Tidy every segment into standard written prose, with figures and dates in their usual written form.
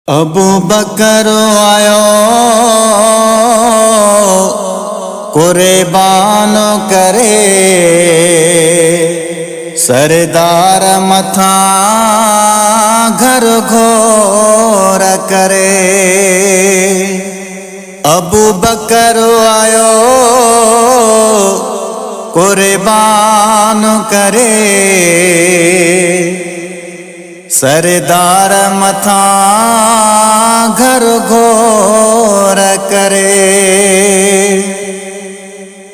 अबू बकर आयो कुर्बान करे, सरदार मथा घर घोर करे। अबू बकर आयो कुर्बान करे, सरदार मथा घर घोर करे।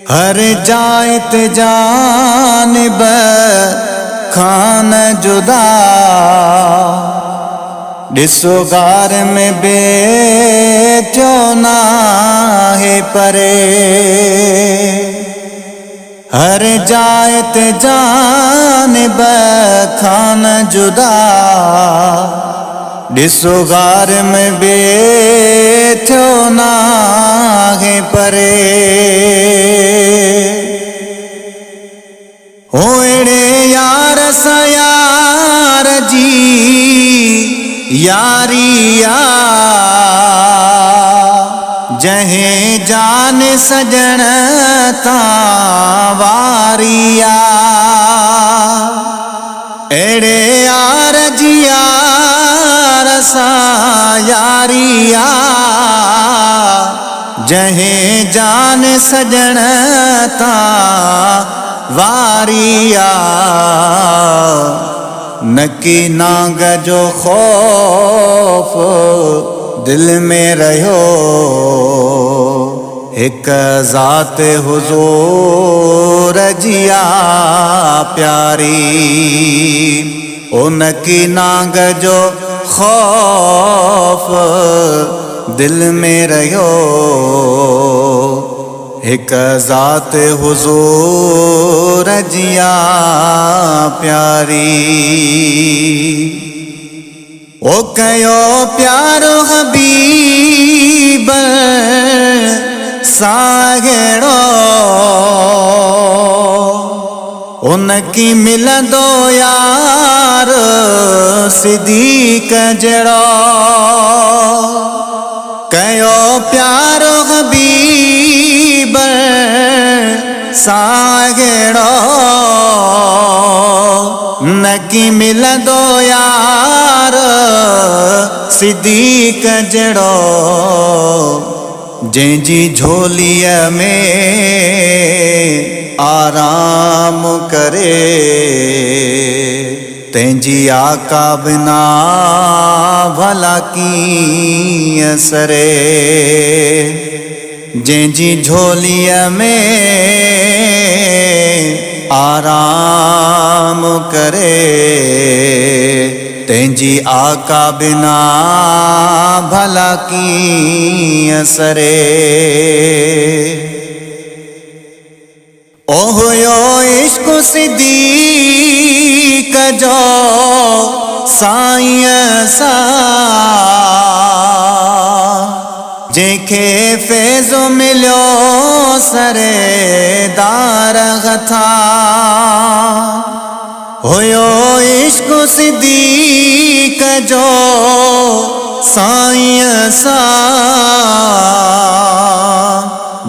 हर जात जानिब खान जुदा, ॾिसो गार में बैठो नाहे परे। हर जात जानिब खान जुदा, ॾिसो गार में बैठो नाहे परे। होड़े यार सा यार जी यारिया, जहें जान सजण ता वारिया। एड़े यार जी यार सा यारिया, जहें जान सजण ता वारिया। नकी नांग जो खौफ दिल में रहो, एक ज़ात हुजूर जिया प्यारी। उनकी नांग जो खौफ दिल में रहो, एक ज़ात हुजूर जिया प्यारी। ओ कयो प्यारो हबीब सागेड़ो, उनकी मिलंदो यार सिद्दीक़ जड़ो। कयो प्यारो हबीब सागेड़ो, नकी मिलंदो यार सिद्दीक़ जड़ो। जंहिंजी झोलीअ में आराम करे, तंहिंजी आका बिना भला कीअं सरे। जंहिंजी झोलीअ में आराम करे, तंहिंजी आका बिना भला कीअं सरे। ओ हुयो इश्क सिद्दीक़ जो साईं सा, जंहिंखे फैज़ मिलियो सरेदार हथा। हुयो इश्क सिद्दीक़ जो साईं सा,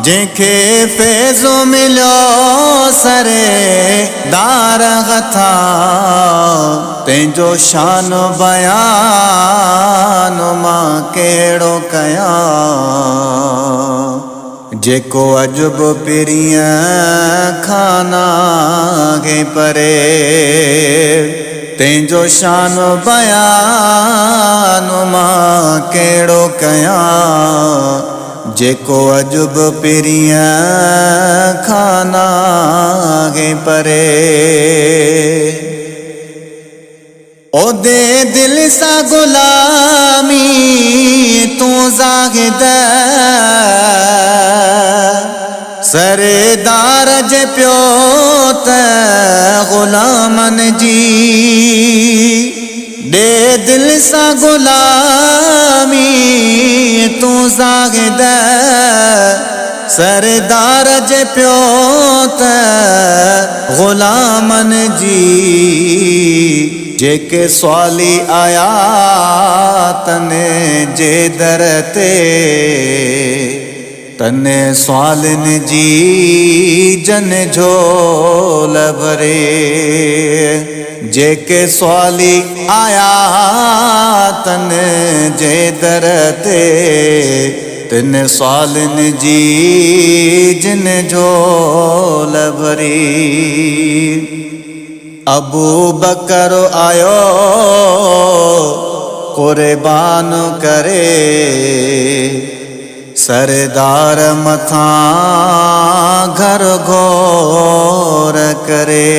जंहिंखे फैज़ मिलियो सरेदार हथा। तंहिंजो शान बयान मां कहिड़ो कयां, जेको अजब पिरियं खाना खे परे। तंहिंजो शान बयान मां कहिड़ो कयां, जेको अजब पिरियं खाना खे परे। ओ दे दिल सा गुलामी तू ज़ाहिद, सरदार जे पियो त गुलामन जी। दे दिल सा गुलामी तू ज़ाहिद, सरदार जे पियो त गुलामन जी। जेके सवाली आयात ने जे दर ते तने सवालनि जी जन झोल भरे जेके सवाली आया तन जे दर ते तिन सवालनि जी जिन झोल भरी अबू बकर आयो कुर्बान करे सरदार मथा घर घोर करे।